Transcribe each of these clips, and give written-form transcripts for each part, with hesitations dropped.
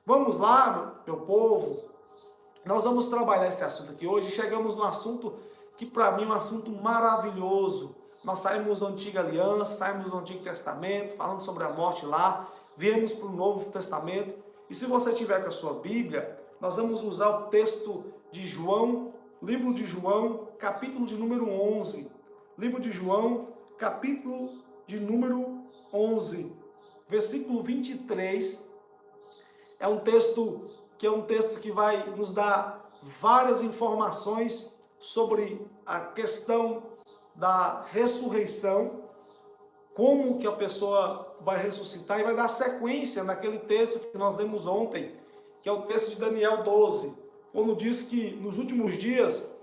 Vamos lá, meu povo. Nós vamos trabalhar esse assunto aqui hoje. Chegamos num assunto que para mim é um assunto maravilhoso. Nós saímos da Antiga Aliança, saímos do Antigo Testamento, falando sobre a morte lá, viemos para o Novo Testamento. E se você tiver com a sua Bíblia, nós vamos usar o texto de João, livro de João, capítulo de número 11. Livro de João, capítulo de número 11, versículo 23. É um texto que vai nos dar várias informações sobre a questão da ressurreição, como que a pessoa vai ressuscitar, e vai dar sequência naquele texto que nós lemos ontem, que é o texto de Daniel 12, quando diz que nos últimos dias,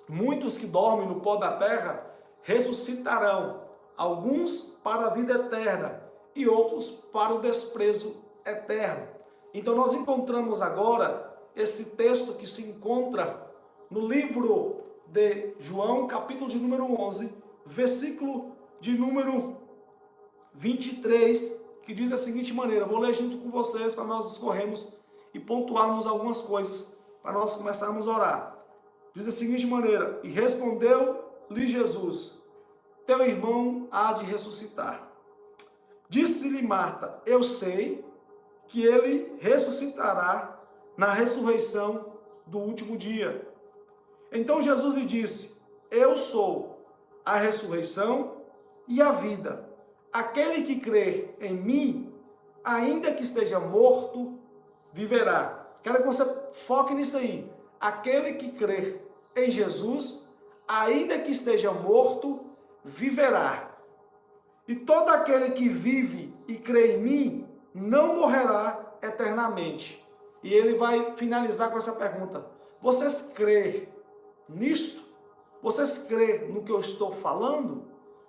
muitos que dormem no pó da terra ressuscitarão, alguns para a vida eterna e outros para o desprezo eterno. Então nós encontramos agora esse texto que se encontra no livro de João, capítulo de número 11, versículo de número 23, que diz da seguinte maneira, vou ler junto com vocês para nós discorrermos e pontuarmos algumas coisas, para nós começarmos a orar. Diz da seguinte maneira, e respondeu-lhe Jesus, teu irmão há de ressuscitar. Disse-lhe Marta, eu sei que ele ressuscitará na ressurreição do último dia. Então Jesus lhe disse, eu sou a ressurreição e a vida. Aquele que crer em mim, ainda que esteja morto, viverá. Quero que você foque nisso aí. Aquele que crer em Jesus, ainda que esteja morto, viverá. E todo aquele que vive e crê em mim, não morrerá eternamente. E ele vai finalizar com essa pergunta. Vocês crêem nisto? Vocês crêem no que eu estou falando?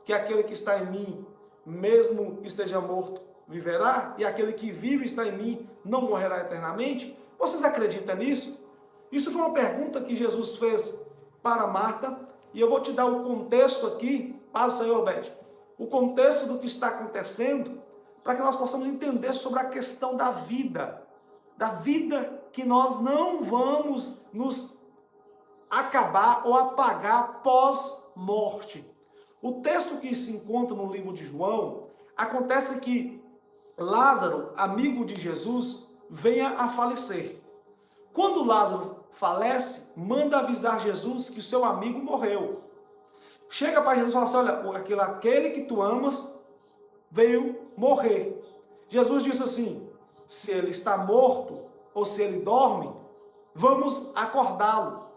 Que aquele que está em mim, mesmo que esteja morto, viverá? E aquele que vive e está em mim, não morrerá eternamente? Vocês acreditam nisso? Isso foi uma pergunta que Jesus fez para Marta. E eu vou te dar o contexto aqui, para o Senhor Bete. O contexto do que está acontecendo, para que nós possamos entender sobre a questão da vida que nós não vamos nos acabar ou apagar pós-morte. O texto que se encontra no livro de João, acontece que Lázaro, amigo de Jesus, venha a falecer. Quando Lázaro falece, manda avisar Jesus que seu amigo morreu. Chega para Jesus e fala assim, olha, aquele que tu amas veio morrer. Jesus disse assim, se ele está morto ou se ele dorme, vamos acordá-lo.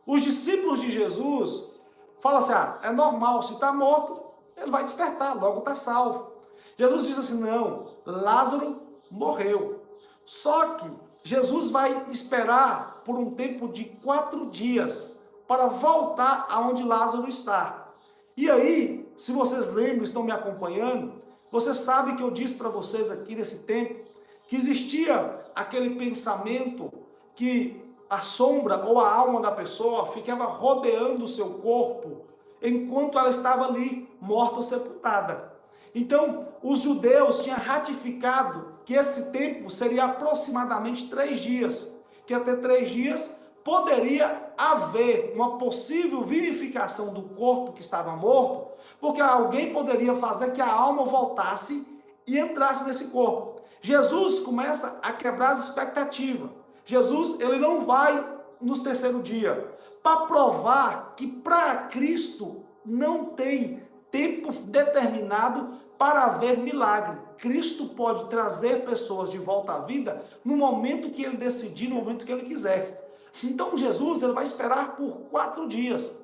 Os discípulos de Jesus falam assim, é normal, se está morto, ele vai despertar, logo está salvo. Jesus diz assim, não, Lázaro morreu. Só que Jesus vai esperar por um tempo de 4 dias para voltar aonde Lázaro está. E aí, se vocês lembram, estão me acompanhando, vocês sabem que eu disse para vocês aqui nesse tempo, que existia aquele pensamento que a sombra ou a alma da pessoa ficava rodeando o seu corpo, enquanto ela estava ali, morta ou sepultada. Então, os judeus tinham ratificado que esse tempo seria aproximadamente 3 dias, que até 3 dias poderia haver uma possível vivificação do corpo que estava morto, porque alguém poderia fazer que a alma voltasse e entrasse nesse corpo. Jesus começa a quebrar as expectativas. Jesus, ele não vai no 3º dia, para provar que para Cristo não tem tempo determinado para haver milagre. Cristo pode trazer pessoas de volta à vida no momento que ele decidir, no momento que ele quiser. Então Jesus, ele vai esperar por 4 dias.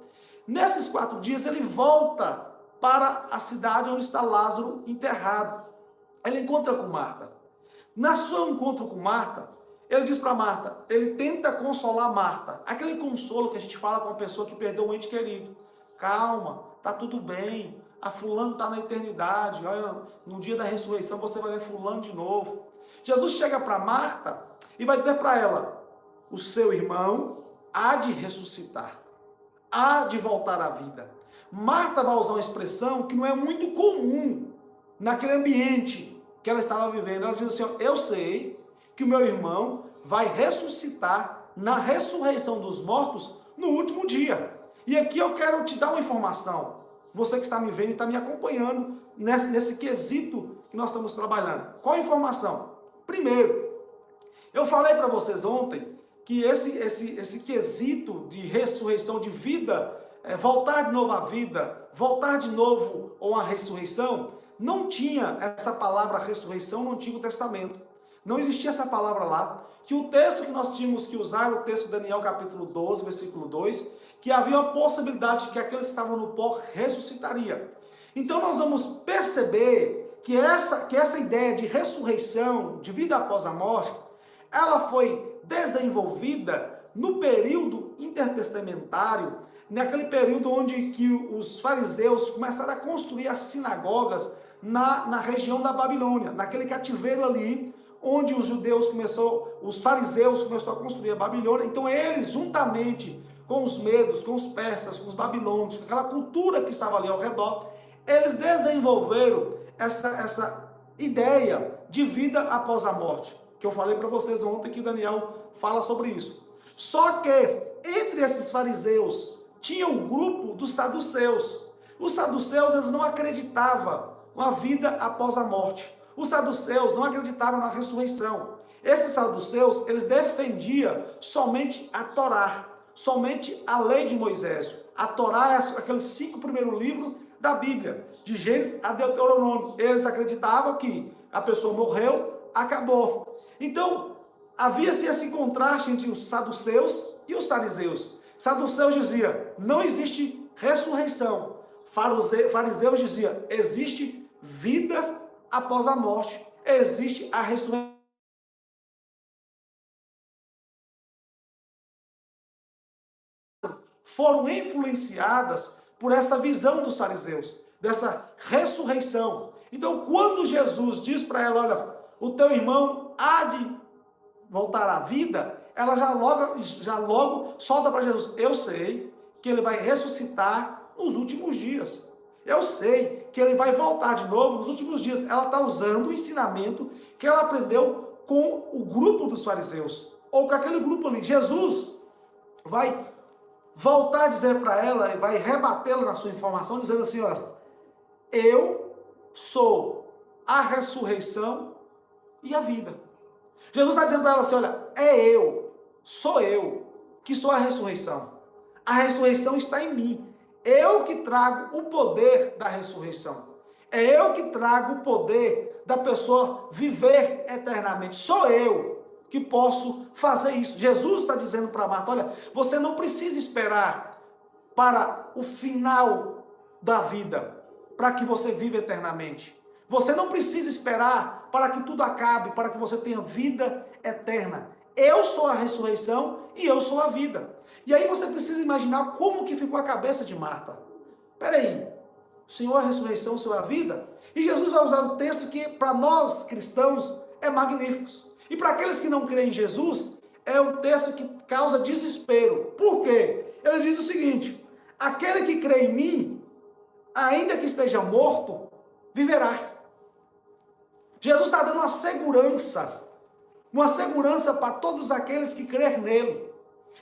Nesses 4 dias ele volta para a cidade onde está Lázaro enterrado. Ele encontra com Marta. Na seu encontro com Marta, ele diz para Marta, ele tenta consolar Marta. Aquele consolo que a gente fala com uma pessoa que perdeu um ente querido. Calma, tá tudo bem. A fulano está na eternidade. Olha, no dia da ressurreição você vai ver fulano de novo. Jesus chega para Marta e vai dizer para ela, o seu irmão há de ressuscitar, há de voltar à vida. Marta vai usar uma expressão que não é muito comum naquele ambiente que ela estava vivendo. Ela diz assim, eu sei que o meu irmão vai ressuscitar na ressurreição dos mortos no último dia. E aqui eu quero te dar uma informação. Você que está me vendo e está me acompanhando nesse quesito que nós estamos trabalhando. Qual a informação? Primeiro, eu falei para vocês ontem que esse quesito de ressurreição de vida, voltar de novo à vida, voltar de novo a uma ressurreição, não tinha essa palavra ressurreição no Antigo Testamento. Não existia essa palavra lá, que o texto que nós tínhamos que usar, o texto de Daniel capítulo 12, versículo 2, que havia uma possibilidade de que aqueles que estavam no pó ressuscitaria. Então nós vamos perceber que essa ideia de ressurreição, de vida após a morte, ela foi desenvolvida no período intertestamentário, naquele período onde que os fariseus começaram a construir as sinagogas na região da Babilônia, naquele cativeiro ali, onde os fariseus começaram a construir a Babilônia. Então eles, juntamente com os medos, com os persas, com os babilônios, com aquela cultura que estava ali ao redor, eles desenvolveram essa ideia de vida após a morte, que eu falei para vocês ontem, que Daniel fala sobre isso. Só que entre esses fariseus tinha um grupo dos saduceus. Os saduceus, eles não acreditavam na vida após a morte. Os saduceus não acreditavam na ressurreição. Esses saduceus, eles defendiam somente a Torá, somente a lei de Moisés. A Torá é aqueles 5 primeiros livros da Bíblia, de Gênesis a Deuteronômio. Eles acreditavam que a pessoa morreu, acabou. Então, havia-se esse contraste entre os saduceus e os fariseus. Saduceus dizia, não existe ressurreição. Fariseus dizia, existe vida após a morte. Existe a ressurreição. Foram influenciadas por essa visão dos fariseus, dessa ressurreição. Então, quando Jesus diz para ela, olha, o teu irmão há de voltar à vida, ela já logo solta para Jesus, eu sei que ele vai ressuscitar nos últimos dias. Eu sei que ele vai voltar de novo nos últimos dias. Ela está usando o ensinamento que ela aprendeu com o grupo dos fariseus, ou com aquele grupo ali. Jesus vai voltar a dizer para ela, e vai rebatê-la na sua informação, dizendo assim, olha, eu sou a ressurreição e a vida. Jesus está dizendo para ela assim, olha, sou eu, que sou a ressurreição. A ressurreição está em mim. Eu que trago o poder da ressurreição. É eu que trago o poder da pessoa viver eternamente. Sou eu que posso fazer isso. Jesus está dizendo para Marta, olha, você não precisa esperar para o final da vida, para que você viva eternamente. Você não precisa esperar para que tudo acabe, para que você tenha vida eterna. Eu sou a ressurreição e eu sou a vida. E aí você precisa imaginar como que ficou a cabeça de Marta. Peraí, o Senhor é a ressurreição, o Senhor é a vida? E Jesus vai usar um texto que para nós cristãos é magnífico. E para aqueles que não creem em Jesus, é um texto que causa desespero. Por quê? Ele diz o seguinte, aquele que crê em mim, ainda que esteja morto, viverá. Jesus está dando uma segurança para todos aqueles que crerem nele.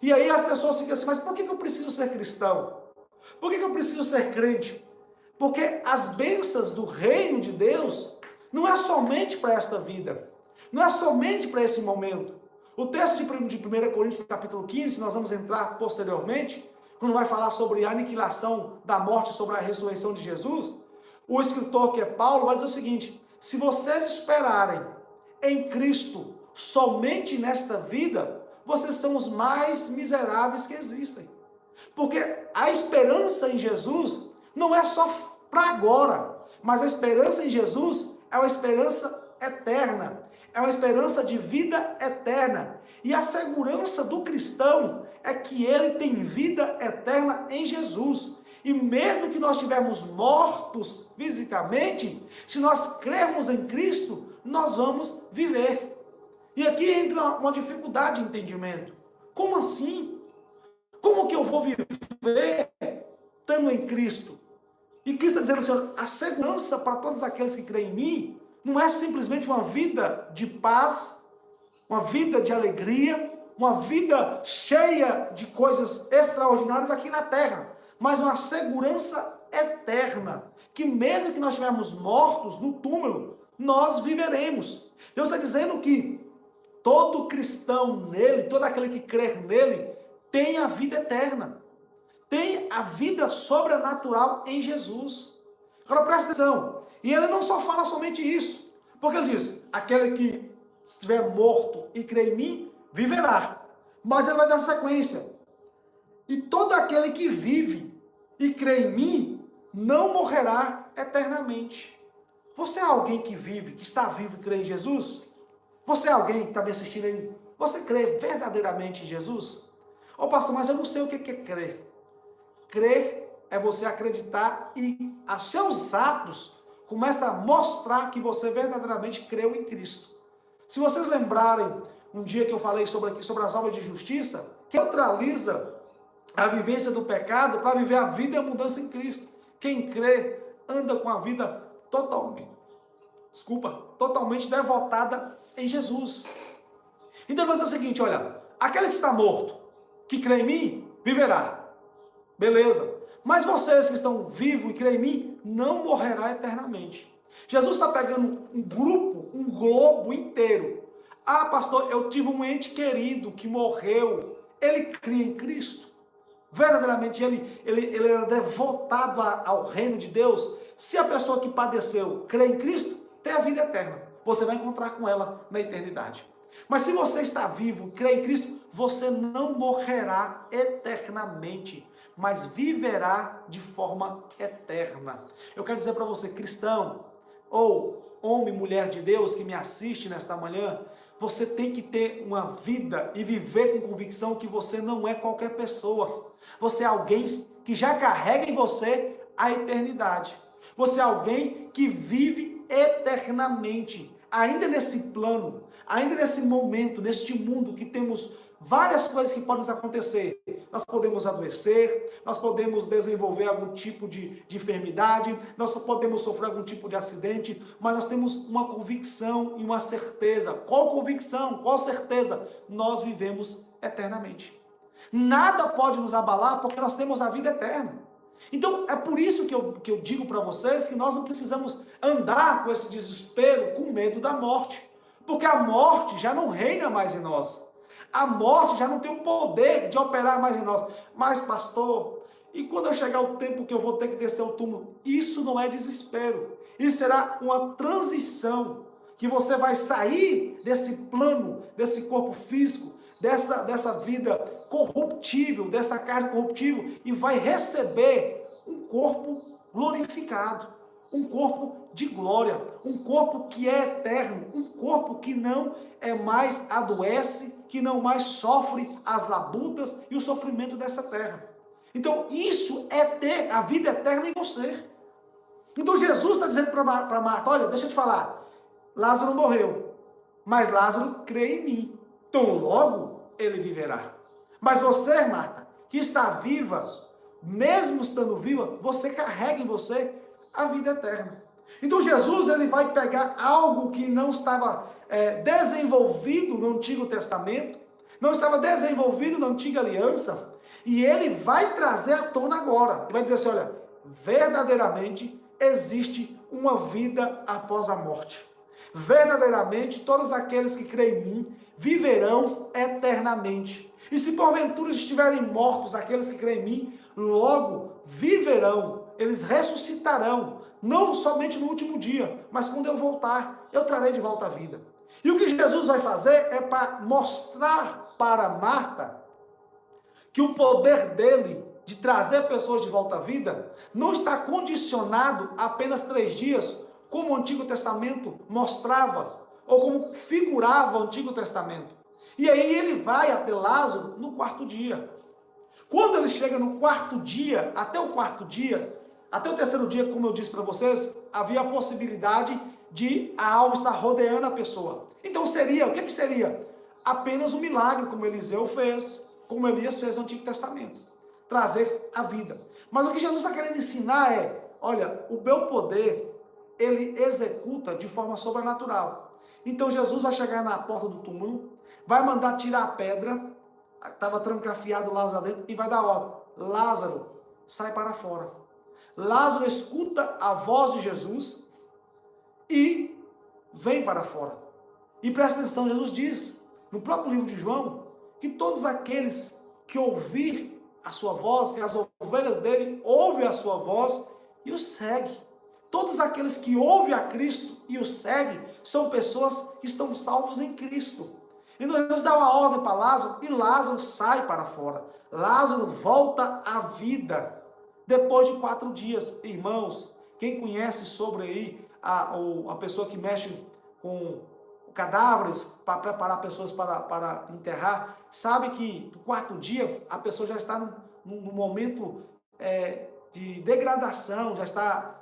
E aí as pessoas ficam assim, mas por que eu preciso ser cristão? Por que eu preciso ser crente? Porque as bênçãos do reino de Deus não é somente para esta vida, não é somente para esse momento. O texto de 1 Coríntios capítulo 15, nós vamos entrar posteriormente, quando vai falar sobre a aniquilação da morte, sobre a ressurreição de Jesus, o escritor, que é Paulo, vai dizer o seguinte, se vocês esperarem em Cristo somente nesta vida, vocês são os mais miseráveis que existem. Porque a esperança em Jesus não é só para agora, mas a esperança em Jesus é uma esperança eterna, é uma esperança de vida eterna. E a segurança do cristão é que ele tem vida eterna em Jesus. E mesmo que nós estivermos mortos fisicamente, se nós crermos em Cristo, nós vamos viver. E aqui entra uma dificuldade de entendimento. Como assim? Como que eu vou viver estando em Cristo? E Cristo está dizendo assim, a segurança para todos aqueles que creem em mim, não é simplesmente uma vida de paz, uma vida de alegria, uma vida cheia de coisas extraordinárias aqui na terra, mas uma segurança eterna, que mesmo que nós estivermos mortos no túmulo, nós viveremos. Deus está dizendo que todo cristão nele, todo aquele que crer nele, tem a vida eterna, tem a vida sobrenatural em Jesus. Agora presta atenção, e ele não só fala somente isso, porque ele diz, aquele que estiver morto e crer em mim, viverá. Mas ele vai dar sequência. E todo aquele que vive e crê em mim, não morrerá eternamente. Você é alguém que vive, que está vivo e crê em Jesus? Você é alguém que está me assistindo aí? Você crê verdadeiramente em Jesus? Ô pastor, mas eu não sei o que é crer. Crer é você acreditar e os seus atos começam a mostrar que você verdadeiramente creu em Cristo. Se vocês lembrarem, um dia que eu falei sobre as obras de justiça, que neutraliza a vivência do pecado para viver a vida e a mudança em Cristo. Quem crê anda com a vida totalmente devotada em Jesus. Então ele vai dizer o seguinte, olha, aquele que está morto, que crê em mim, viverá. Beleza. Mas vocês que estão vivos e creem em mim, não morrerá eternamente. Jesus está pegando um grupo, um globo inteiro. Ah, pastor, eu tive um ente querido que morreu. Ele cria em Cristo. Verdadeiramente ele era devotado ao reino de Deus. Se a pessoa que padeceu crê em Cristo, tem a vida eterna. Você vai encontrar com ela na eternidade. Mas se você está vivo, crê em Cristo, você não morrerá eternamente, mas viverá de forma eterna. Eu quero dizer para você, cristão, ou homem, mulher de Deus que me assiste nesta manhã, você tem que ter uma vida e viver com convicção que você não é qualquer pessoa. Você é alguém que já carrega em você a eternidade. Você é alguém que vive eternamente, ainda nesse plano, ainda nesse momento, neste mundo que temos várias coisas que podem acontecer. Nós podemos adoecer, nós podemos desenvolver algum tipo de enfermidade, nós podemos sofrer algum tipo de acidente, mas nós temos uma convicção e uma certeza. Qual convicção? Qual certeza? Nós vivemos eternamente. Nada pode nos abalar porque nós temos a vida eterna. Então é por isso que eu digo para vocês que nós não precisamos andar com esse desespero, com medo da morte. Porque a morte já não reina mais em nós. A morte já não tem o poder de operar mais em nós. Mas, pastor, e quando eu chegar o tempo que eu vou ter que descer o túmulo? Isso não é desespero. Isso será uma transição. Que você vai sair desse plano, desse corpo físico, dessa vida corruptível, dessa carne corruptível, e vai receber um corpo glorificado. Um corpo de glória, um corpo que é eterno, um corpo que não mais adoece, que não mais sofre as labutas e o sofrimento dessa terra. Então isso é ter a vida eterna em você. Então Jesus está dizendo para Marta, olha, deixa eu te falar, Lázaro morreu, mas Lázaro crê em mim, então logo ele viverá. Mas você, Marta, que está viva, mesmo estando viva, você carrega em você a vida eterna. Então Jesus ele vai pegar algo que não estava desenvolvido no Antigo Testamento, não estava desenvolvido na Antiga Aliança, e ele vai trazer à tona agora. Ele vai dizer assim, olha, verdadeiramente existe uma vida após a morte. Verdadeiramente todos aqueles que creem em mim viverão eternamente. E se porventura estiverem mortos aqueles que creem em mim, logo viverão. Eles ressuscitarão, não somente no último dia, mas quando eu voltar, eu trarei de volta a vida. E o que Jesus vai fazer é para mostrar para Marta que o poder dele de trazer pessoas de volta à vida não está condicionado a apenas 3 dias, como o Antigo Testamento mostrava, ou como figurava o Antigo Testamento. E aí ele vai até Lázaro no 4º dia. Quando ele chega no 4º dia, até o 3º dia, como eu disse para vocês, havia a possibilidade de a alma estar rodeando a pessoa. Então seria, o que seria? Apenas um milagre, como Eliseu fez, como Elias fez no Antigo Testamento. Trazer a vida. Mas o que Jesus está querendo ensinar é, olha, o meu poder, ele executa de forma sobrenatural. Então Jesus vai chegar na porta do túmulo, vai mandar tirar a pedra, estava trancafiado Lázaro dentro, e vai dar ordem: Lázaro, sai para fora. Lázaro escuta a voz de Jesus e vem para fora. E presta atenção, Jesus diz, no próprio livro de João, que todos aqueles que ouvir a sua voz, que as ovelhas dele ouvem a sua voz e o seguem. Todos aqueles que ouvem a Cristo e o seguem são pessoas que estão salvos em Cristo. Então Jesus dá uma ordem para Lázaro e Lázaro sai para fora. Lázaro volta à vida depois de 4 dias. Irmãos, quem conhece sobre aí a pessoa que mexe com cadáveres para preparar pessoas para enterrar, sabe que no 4º dia a pessoa já está num momento de degradação, já está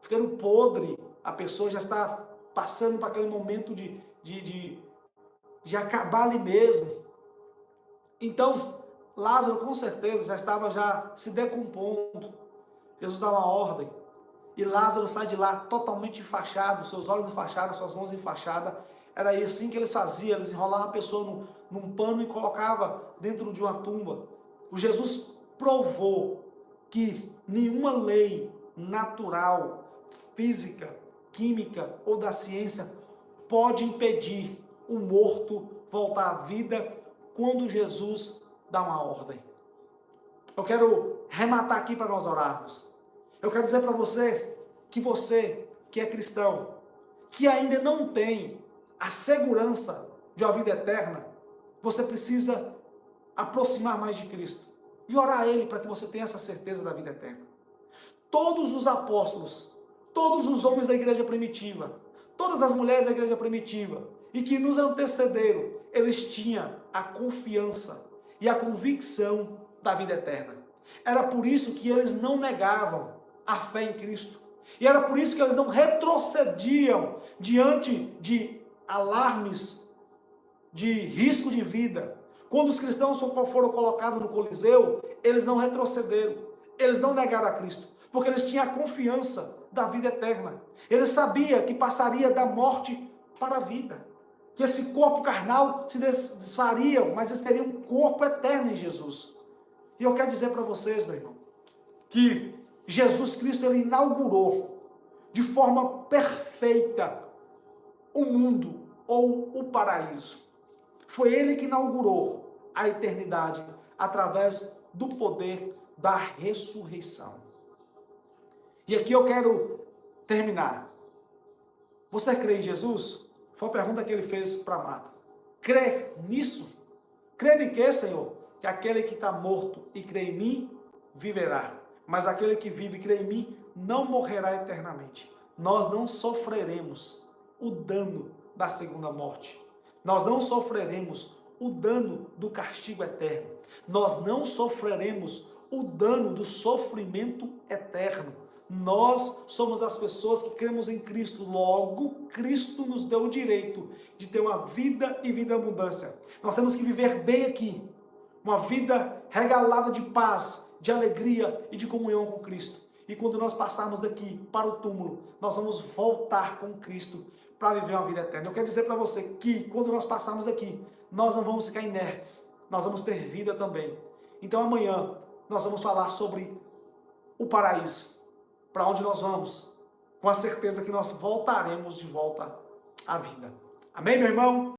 ficando podre, a pessoa já está passando para aquele momento de acabar ali mesmo. Então, Lázaro com certeza já estava se decompondo. Jesus dá uma ordem e Lázaro sai de lá totalmente enfaixado, seus olhos enfaixados, suas mãos enfaixadas. Era assim que eles faziam, eles enrolavam a pessoa num pano e colocavam dentro de uma tumba. O Jesus provou que nenhuma lei natural, física, química ou da ciência pode impedir o morto voltar à vida quando Jesus dá uma ordem. Eu quero rematar aqui para nós orarmos. Eu quero dizer para você que é cristão, que ainda não tem a segurança de uma vida eterna, você precisa aproximar mais de Cristo e orar a Ele para que você tenha essa certeza da vida eterna. Todos os apóstolos, todos os homens da igreja primitiva, todas as mulheres da igreja primitiva e que nos antecederam, eles tinham a confiança e a convicção da vida eterna. Era por isso que eles não negavam a fé em Cristo. E era por isso que eles não retrocediam diante de alarmes de risco de vida. Quando os cristãos foram colocados no Coliseu, eles não retrocederam. Eles não negaram a Cristo, porque eles tinham a confiança da vida eterna. Eles sabiam que passaria da morte para a vida. Que esse corpo carnal se desfaria, mas eles teriam um corpo eterno em Jesus. E eu quero dizer para vocês, meu irmão, que Jesus Cristo, ele inaugurou de forma perfeita o mundo ou o paraíso. Foi ele que inaugurou a eternidade através do poder da ressurreição. E aqui eu quero terminar. Você crê em Jesus? Foi a pergunta que ele fez para Marta. Crê nisso? Crê em quê, Senhor? Que aquele que está morto e crê em mim, viverá. Mas aquele que vive e crê em mim, não morrerá eternamente. Nós não sofreremos o dano da segunda morte. Nós não sofreremos o dano do castigo eterno. Nós não sofreremos o dano do sofrimento eterno. Nós somos as pessoas que cremos em Cristo. Logo, Cristo nos deu o direito de ter uma vida e vida em abundância. Nós temos que viver bem aqui. Uma vida regalada de paz, de alegria e de comunhão com Cristo. E quando nós passarmos daqui para o túmulo, nós vamos voltar com Cristo para viver uma vida eterna. Eu quero dizer para você que quando nós passarmos daqui, nós não vamos ficar inertes. Nós vamos ter vida também. Então amanhã nós vamos falar sobre o paraíso. Para onde nós vamos? Com a certeza que nós voltaremos de volta à vida. Amém, meu irmão?